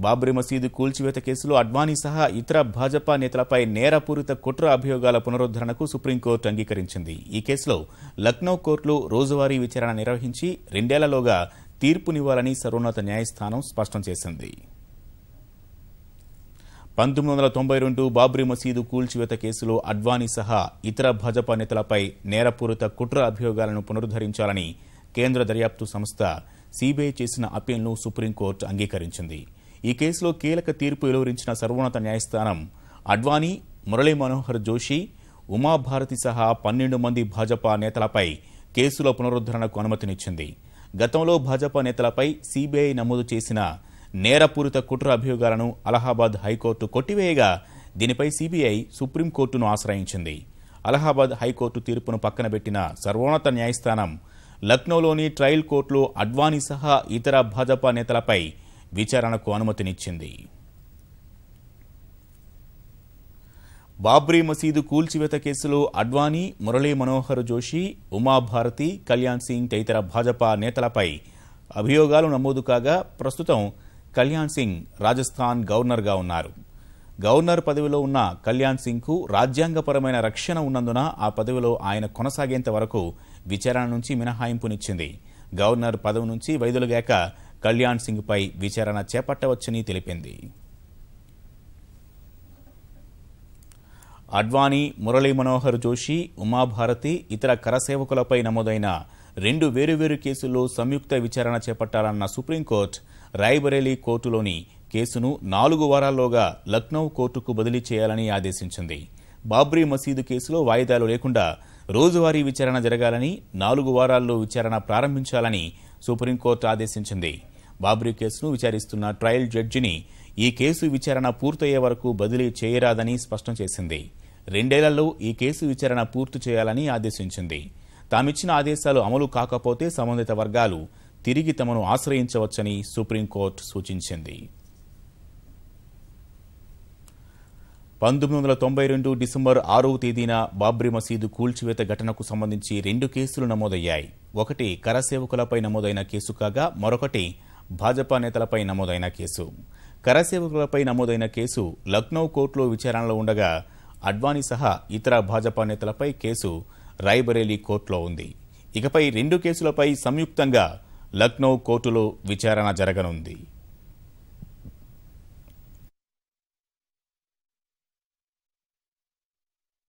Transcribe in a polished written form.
బాబ్రీ మసీదు కూల్చివేత కేసులో అడ్వానీ సహా ఇతర భాజపా నేతలపై నేరపూరిత కుట్ర అభియోగాల పునరుద్ధరణకు సుప్రీంకోర్టు అంగీకరించింది. ఈ కేసులో లక్నో కోర్టులో రోజువారీ విచారణ నిర్వహించి 2 ఏళ్లలోగా తీర్పునివ్వాలని సర్వోన్నత న్యాయస్థానం స్పష్టం చేసింది. 1992 బాబ్రీ మసీదు కూల్చివేత కేసులో అడ్వానీ సహా ఇతర భాజపా నేతలపై నేరపూరిత కుట్ర అభియోగాలను పునరుద్ధరించాలని కేంద్ర దర్యాప్తు సంస్థ సిబిఐ చేసిన అప్పీల్ను సుప్రీంకోర్టు అంగీకరించింది. ఈ కేసులో కీలక తీర్పు వెలువరించిన సర్వోన్నత న్యాయస్థానం అడ్వానీ, మురళీ మనోహర్ జోషి, ఉమాభారతి సహా 12 మంది భాజపా నేతలపై కేసుల పునరుద్ధరణకు అనుమతినిచ్చింది. గతంలో భాజపా నేతలపై సిబిఐ నమోదు చేసిన నేరపూరిత కుట్ర అభియోగాలను అలహాబాద్ హైకోర్టు కొట్టివేయగా దీనిపై సిబిఐ సుప్రీంకోర్టును ఆశ్రయించింది. అలహాబాద్ హైకోర్టు తీర్పును పక్కనబెట్టిన సర్వోన్నత న్యాయస్థానం లక్నోలోని ట్రయల్ కోర్టులో అడ్వానీ సహా ఇతర భాజపా నేతలపై విచారణకు అనుమతినిచ్చింది. బాబ్రీ మసీదు కూల్చివేత కేసులో అడ్వానీ, మురళీ మనోహర్ జోషి, ఉమాభారతి, కళ్యాణ్ సింగ్ తదితర భాజపా నేతలపై అభియోగాలు నమోదు కాగా ప్రస్తుతం కళ్యాణ్ సింగ్ రాజస్థాన్ గవర్నర్గా ఉన్నారు. గవర్నర్ పదవిలో ఉన్న కళ్యాణ్ సింగ్కు రాజ్యాంగపరమైన రక్షణ ఉన్నందున ఆ పదవిలో ఆయన కొనసాగేంత వరకు విచారణ నుంచి మినహాయింపునిచ్చింది. గవర్నర్ పదవి నుంచి వైదొలిగాక కళ్యాణ్ సింగ్పై విచారణ చేపట్టవచ్చని తెలిపింది. అడ్వానీ, మురళీ మనోహర్ జోషి, ఉమాభారతి ఇతర కరసేవకులపై నమోదైన 2 వేరువేరు కేసుల్లో సంయుక్త విచారణ చేపట్టాలన్న సుప్రీంకోర్టు రాయ్బరేలీ కోర్టులోని కేసును 4 వారాల్లోగా లక్నో కోర్టుకు బదిలీ చేయాలని ఆదేశించింది. బాబ్రీ మసీదు కేసులో వాయిదాలు లేకుండా రోజువారీ విచారణ జరగాలని, 4 వారాల్లో విచారణ ప్రారంభించాలని సుప్రీంకోర్టు ఆదేశించింది. బాబ్రీ కేసును విచారిస్తున్న ట్రయల్ జడ్జిని ఈ కేసు విచారణ పూర్తయ్యే వరకు బదిలీ చేయరాదని స్పష్టం చేసింది. 2 ఏళ్లలో ఈ కేసు విచారణ పూర్తి చేయాలని ఆదేశించింది. తామిచ్చిన ఆదేశాలు అమలు కాకపోతే సంబంధిత వర్గాలు తిరిగి తమను ఆశ్రయించవచ్చని సుప్రీంకోర్టు సూచించింది. 1992 డిసెంబర్ 6వ తేదీన బాబ్రీ మసీదు కూల్చివేత ఘటనకు సంబంధించి 2 కేసులు నమోదయ్యాయి. ఒకటి కరసేవకులపై నమోదైన కేసు కాగా మరొకటి భాజపా నేతలపై నమోదైన కేసు. కరసేవకులపై నమోదైన కేసు లక్నో కోర్టులో విచారణలో ఉండగా అడ్వానీ సహా ఇతర భాజపా నేతలపై కేసు రాయ్బరేలీ కోర్టులో ఉంది. ఇకపై 2 కేసులపై సంయుక్తంగా లక్నో కోర్టులో విచారణ జరగనుంది.